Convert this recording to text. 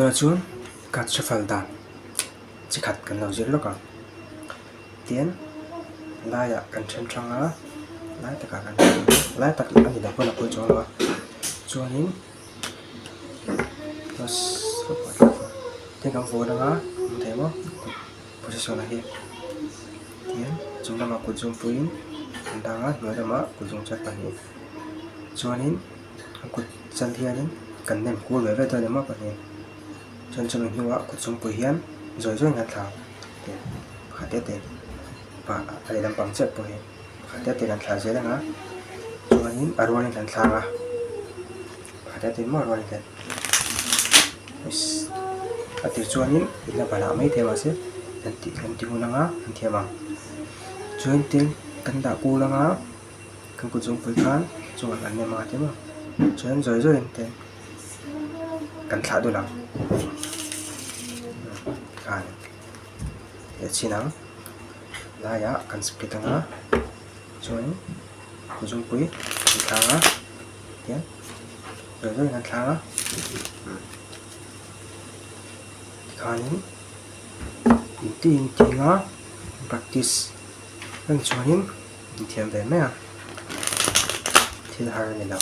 tôi là chuan cắt cho phần đàn chỉ khát cần đầu diễn lúc à tiến lai à cần chân trăng á lai tất cả cần lai tất cả thì đã có là cuối chỗ rồi chuan nín terus tinggal phố đó á thấy không position là hiện tiến chúng ta mặc quần jean pin đang á nói là mặc quần jean chắc là hiện chuan nín quần chân thiên nín cần nem cua với tôi để mặc quần này chân chân mình nhua quần jean pin hiền rồi ngặt thảo thì khá tết tết và ở đây làm bằng chất pin khá tết tết làm thảo dễ lắm á chuan nín ở đây làm thảo à khá tết tết mà rồi tết at chuan in ila bala mai thema se nanti hunanga anthema chuan tin kan da ku langa kan ku jong pui khan chuan an nema tema chuan zoi zoi te kan thla du lang kan e chinang la ya kan split anga chuan ku jong pui thanga tian zoi zoi kan thanga kanin inti nga practice kan chuanin thiam ve me a thil har ni lo